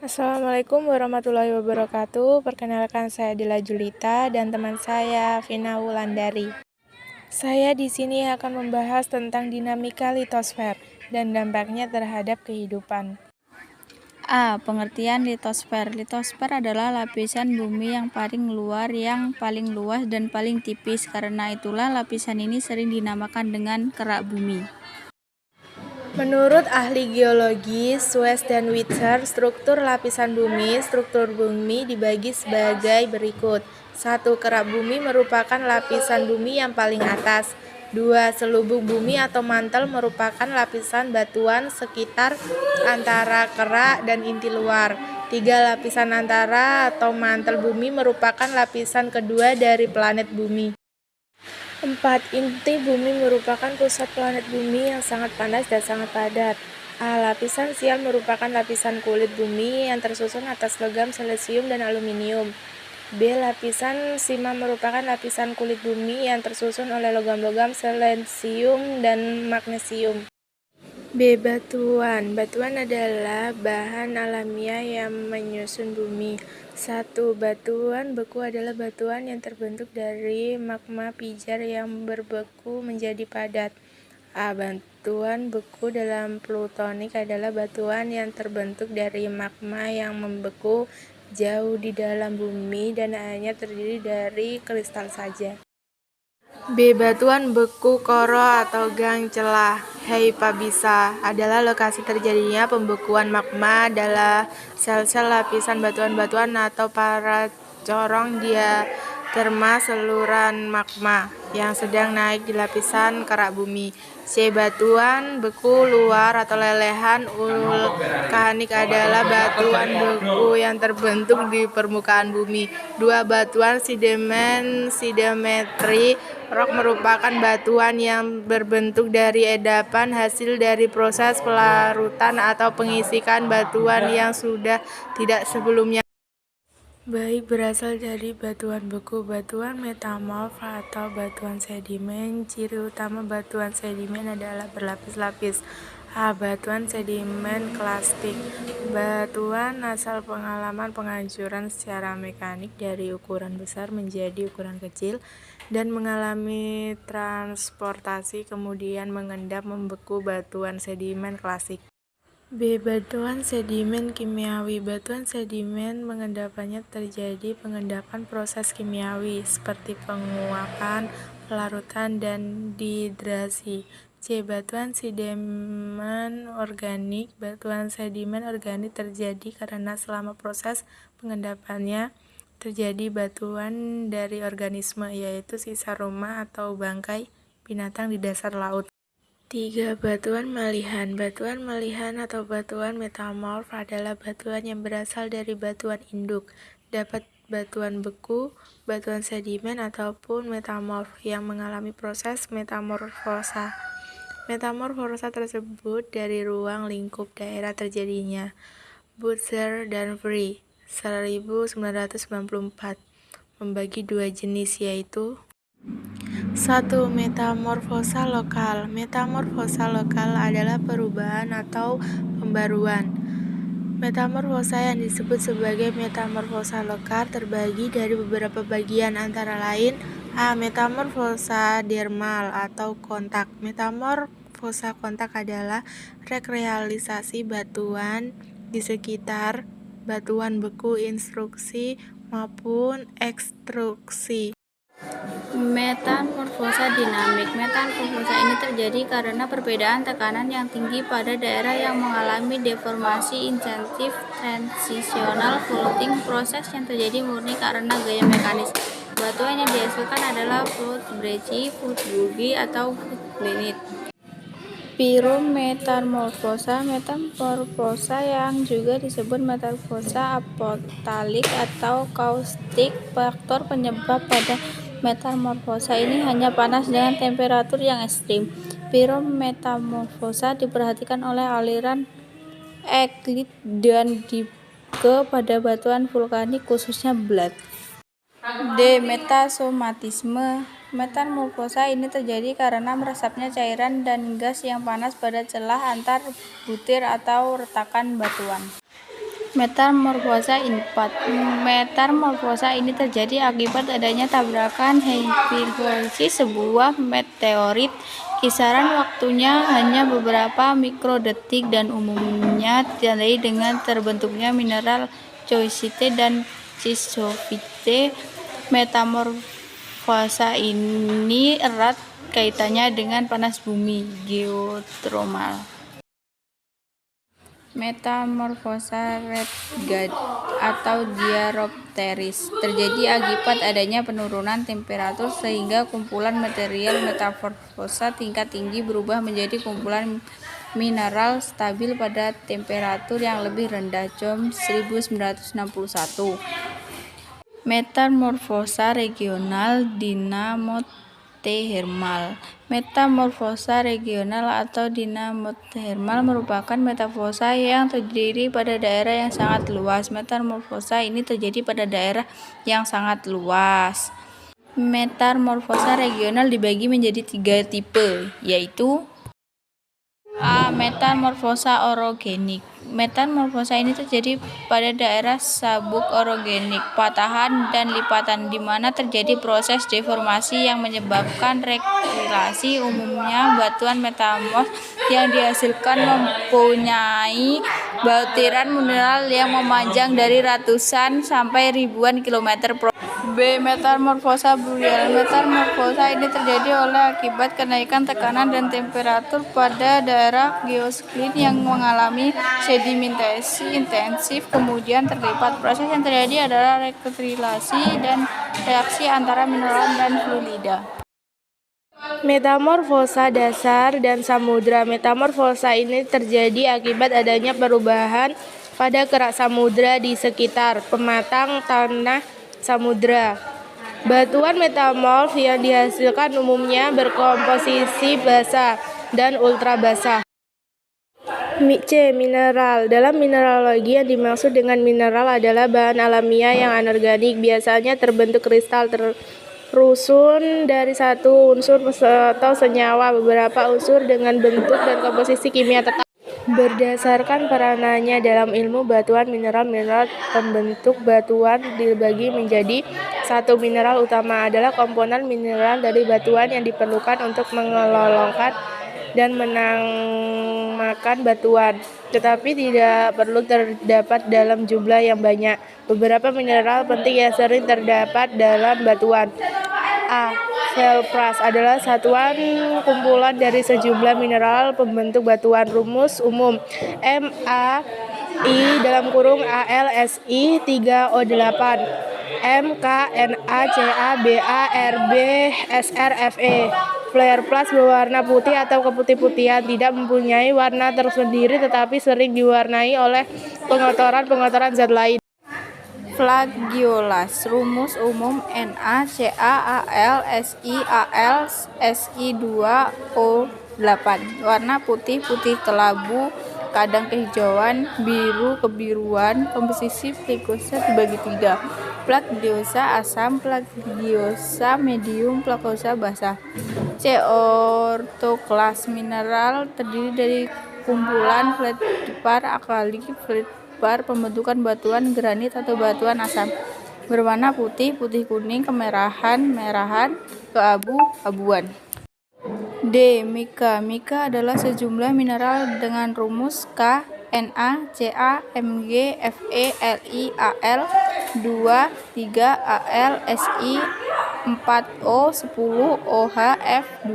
Assalamualaikum warahmatullahi wabarakatuh. Perkenalkan, saya Dila Julita dan teman saya Vina Wulandari. Saya di sini akan membahas tentang dinamika litosfer dan dampaknya terhadap kehidupan. Pengertian litosfer. Litosfer adalah lapisan bumi yang paling luar, yang paling luas dan paling tipis. Karena itulah lapisan ini sering dinamakan dengan kerak bumi. Menurut ahli geologi Suez dan Witzer, struktur bumi dibagi sebagai berikut. 1. Kerak bumi merupakan lapisan bumi yang paling atas. 2. Selubung bumi atau mantel merupakan lapisan batuan sekitar antara kerak dan inti luar. 3. Lapisan antara atau mantel bumi merupakan lapisan kedua dari planet bumi. 4. Inti bumi merupakan pusat planet bumi yang sangat panas dan sangat padat. Lapisan sial merupakan lapisan kulit bumi yang tersusun atas logam silisium dan aluminium. B. Lapisan sima merupakan lapisan kulit bumi yang tersusun oleh logam-logam silisium dan magnesium. B. Batuan. Batuan adalah bahan alamiah yang menyusun bumi. 1. Batuan beku adalah batuan yang terbentuk dari magma pijar yang berbeku menjadi padat. Batuan beku dalam plutonik adalah batuan yang terbentuk dari magma yang membeku jauh di dalam bumi dan hanya terdiri dari kristal saja. B. Batuan beku koro atau gang celah Hypatia adalah lokasi terjadinya pembekuan magma adalah sel-sel lapisan batuan-batuan atau para corong diaterma saluran magma yang sedang naik di lapisan kerak bumi. C. Batuan beku luar atau lelehan vulkanik adalah batuan beku yang terbentuk di permukaan bumi. 2. Batuan sedimentary rock merupakan batuan yang berbentuk dari endapan hasil dari proses pelarutan atau pengisikan batuan yang sudah tidak sebelumnya baik berasal dari batuan beku. Batuan metamorf atau batuan sedimen. Ciri utama batuan sedimen adalah berlapis-lapis. Batuan sedimen klastik. Batuan asal pengalaman penghancuran secara mekanik dari ukuran besar menjadi ukuran kecil dan mengalami transportasi kemudian mengendap membeku. Batuan sedimen klasik. B. Batuan sedimen kimiawi. Batuan sedimen pengendapannya terjadi pengendapan proses kimiawi seperti penguapan, pelarutan, dan dehidrasi. C. Batuan sedimen organik. Batuan sedimen organik terjadi karena selama proses pengendapannya terjadi batuan dari organisme, yaitu sisa rumah atau bangkai binatang di dasar laut. 3. Batuan malihan. Batuan malihan atau batuan metamorf adalah batuan yang berasal dari batuan induk. Dapat batuan beku, batuan sedimen, ataupun metamorf yang mengalami proses metamorfosa. Metamorfosa tersebut dari ruang lingkup daerah terjadinya. Butzer dan Free 1994 membagi dua jenis, yaitu 1. Metamorfosa lokal. Metamorfosa lokal adalah perubahan atau pembaruan. Metamorfosa yang disebut sebagai metamorfosa lokal terbagi dari beberapa bagian, antara lain metamorfosa dermal atau kontak. Metamorfosa kontak adalah rekrealisasi batuan di sekitar batuan beku instruksi maupun ekstruksi. Metamorfosa dinamik. Metamorfosa ini terjadi karena perbedaan tekanan yang tinggi pada daerah yang mengalami deformasi intensif transitional faulting. Proses yang terjadi murni karena gaya mekanis. Batuan yang dihasilkan adalah fault breccia, fault bulge, atau fault granite. Pyrometamorfosa. Metamorfosa yang juga disebut metamorfosa apoptalik atau kaustik. Faktor penyebab pada metamorfosa ini hanya panas dengan temperatur yang ekstrim. Pyrometamorfosa diperhatikan oleh aliran eklit dan dike pada batuan vulkanik, khususnya blat. D. Metasomatisme. Metamorfosa ini terjadi karena meresapnya cairan dan gas yang panas pada celah antar butir atau retakan batuan. Metamorfosa inpat. Metamorfosa ini terjadi akibat adanya tabrakan hipotesi sebuah meteorit. Kisaran waktunya hanya beberapa mikrodetik dan umumnya ditandai dengan terbentuknya mineral coisite dan schistosite. Metamorfosa ini erat kaitannya dengan panas bumi geotermal. Metamorfosa retgad atau diopteris terjadi akibat adanya penurunan temperatur sehingga kumpulan material metamorfosa tingkat tinggi berubah menjadi kumpulan mineral stabil pada temperatur yang lebih rendah. John 1961. Metamorfosa regional dinamotermal. Metamorfosa regional atau dinamotermal merupakan metamorfosa yang terdiri pada daerah yang sangat luas. Metamorfosa ini terjadi pada daerah yang sangat luas. Metamorfosa regional dibagi menjadi 3 tipe, yaitu A. Metamorfosa orogenik. Metamorfosa ini terjadi pada daerah sabuk orogenik, patahan dan lipatan, di mana terjadi proses deformasi yang menyebabkan rektilasi. Umumnya batuan metamorf yang dihasilkan mempunyai butiran mineral yang memanjang dari ratusan sampai ribuan kilometer. B. Metamorfosa burial. Metamorfosa ini terjadi oleh akibat kenaikan tekanan dan temperatur pada daerah geoscline yang mengalami sedimentasi intensif. Kemudian terlibat proses yang terjadi adalah rektilasi dan reaksi antara mineral dan fluida. Metamorfosa dasar dan samudra. Metamorfosa ini terjadi akibat adanya perubahan pada kerak samudra di sekitar pematang tanah samudra. Batuan metamorf yang dihasilkan umumnya berkomposisi basah dan ultra basah. C. Mineral. Dalam mineralogi yang dimaksud dengan mineral adalah bahan alamiah yang anorganik, biasanya terbentuk kristal tersusun dari satu unsur atau senyawa. Beberapa unsur dengan bentuk dan komposisi kimia tetap. Berdasarkan peranannya dalam ilmu batuan, mineral pembentuk batuan dibagi menjadi satu. Mineral utama adalah komponen mineral dari batuan yang diperlukan untuk mengelolongkan dan menamakan batuan, tetapi tidak perlu terdapat dalam jumlah yang banyak. Beberapa mineral penting yang sering terdapat dalam batuan. A. Felspar adalah satuan kumpulan dari sejumlah mineral pembentuk batuan. Rumus umum MaI (AlSi3O8) MkNaCaBaRbSrFe. Felspar berwarna putih atau keputih-putihan, tidak mempunyai warna tersendiri tetapi sering diwarnai oleh pengotoran zat lain. Flagiolas. Rumus umum NaCaAlSiAlSi2O8. Warna putih, putih kelabu, kadang kehijauan, biru kebiruan. Komposisi flagiosa dibagi 3. Flagiosa asam, flagiosa medium, flagiosa basah. C. Orthoklas. Mineral terdiri dari kumpulan feldspar, alkali, feldspar pembentukan batuan granit atau batuan asam. Berwarna putih, putih kuning, kemerahan, merahan, keabu-abuan. D. Mica. Mica adalah sejumlah mineral dengan rumus K Na, Ca, Mg, Fe, Li, Al, Si, 4O10OHF2.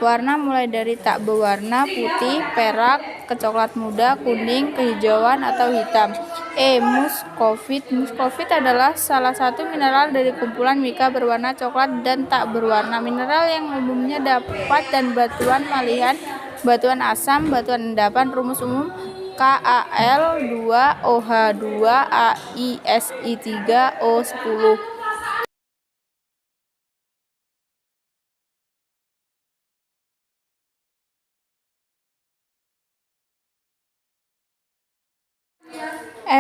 Warna mulai dari tak berwarna, putih, perak, kecoklat muda, kuning, kehijauan, atau hitam. E. Muscovite. Muscovite adalah salah satu mineral dari kumpulan mica berwarna coklat dan tak berwarna. Mineral yang umumnya dapat dan batuan malihan, batuan asam, batuan endapan. Rumus umum KAl2OH2AiSi3O10.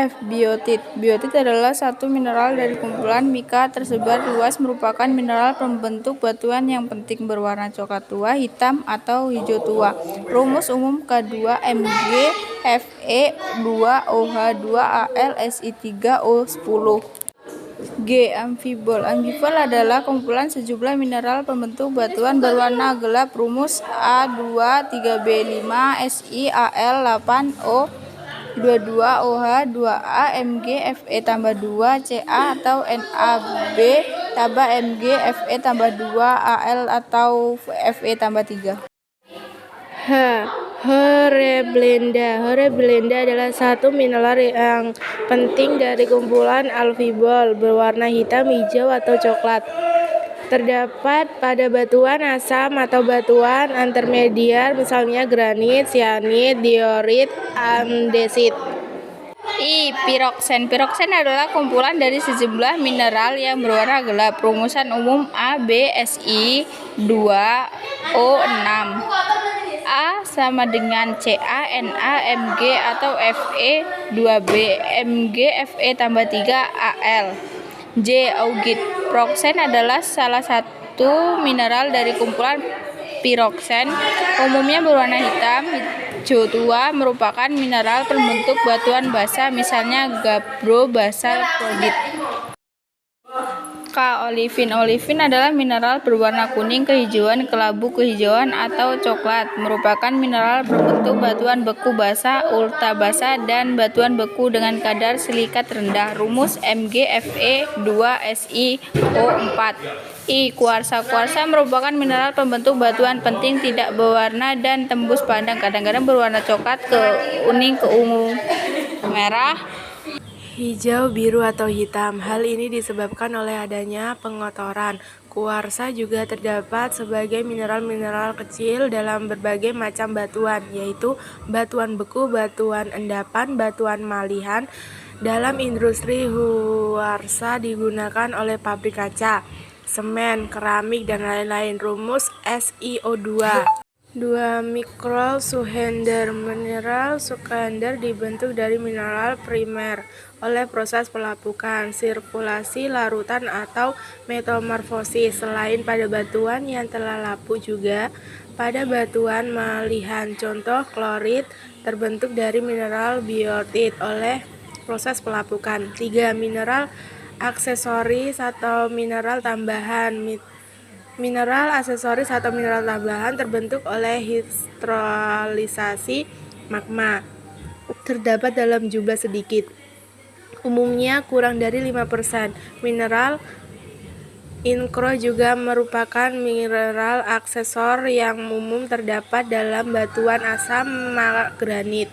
F. Biotit. Biotit adalah satu mineral dari kumpulan mika tersebar luas, merupakan mineral pembentuk batuan yang penting, berwarna coklat tua, hitam, atau hijau tua. Rumus umum K2Mg Fe2OH2Al Si3O10. G. Amfibol. Amfibol adalah kumpulan sejumlah mineral pembentuk batuan berwarna gelap. Rumus A2 3B5Si Al8O22OH2A Mg Fe tambah 2 Ca atau NaB tambah Mg Fe tambah 2 Al atau Fe tambah 3. H. Hornblenda. Hornblenda adalah satu mineral yang penting dari kumpulan amfibol, berwarna hitam, hijau, atau coklat. Terdapat pada batuan asam atau batuan intermediar, misalnya granit, sianit, diorit, andesit. I. Piroksen. Piroksen adalah kumpulan dari sejumlah mineral yang berwarna gelap. Rumusan umum AbSi2O6. A sama dengan CaNaMg atau Fe 2b Mg Fe tambah 3 Al. J. Augit. Piroksen adalah salah satu mineral dari kumpulan piroksen, umumnya berwarna hitam, hijau tua, merupakan mineral pembentuk batuan basa, misalnya gabbro basal chloride. K. Olivin. Olivin adalah mineral berwarna kuning, kehijauan, kelabu kehijauan, atau coklat, merupakan mineral berbentuk batuan beku basa, ultra basa, dan batuan beku dengan kadar silikat rendah. Rumus MgFe2SiO4. I. Kuarsa. Kuarsa merupakan mineral pembentuk batuan penting, tidak berwarna dan tembus pandang, kadang-kadang berwarna coklat ke kuning ke ungu merah, hijau, biru, atau hitam. Hal ini disebabkan oleh adanya pengotoran. Kuarsa juga terdapat sebagai mineral-mineral kecil dalam berbagai macam batuan, yaitu batuan beku, batuan endapan, batuan malihan. Dalam industri, kuarsa digunakan oleh pabrik kaca, semen, keramik, dan lain-lain. Rumus SiO2. 2 mineral sekonder. Mineral sekonder dibentuk dari mineral primer oleh proses pelapukan, sirkulasi, larutan, atau metamorfosis. Selain pada batuan yang telah lapu, juga pada batuan malihan. Contoh, klorit terbentuk dari mineral biotit oleh proses pelapukan. 3. Mineral aksesoris atau mineral tambahan. Mineral aksesoris atau mineral tambahan terbentuk oleh hidrolizasi magma. Terdapat dalam jumlah sedikit, umumnya kurang dari 5%. Mineral inkro juga merupakan mineral aksesor yang umum terdapat dalam batuan asam granit.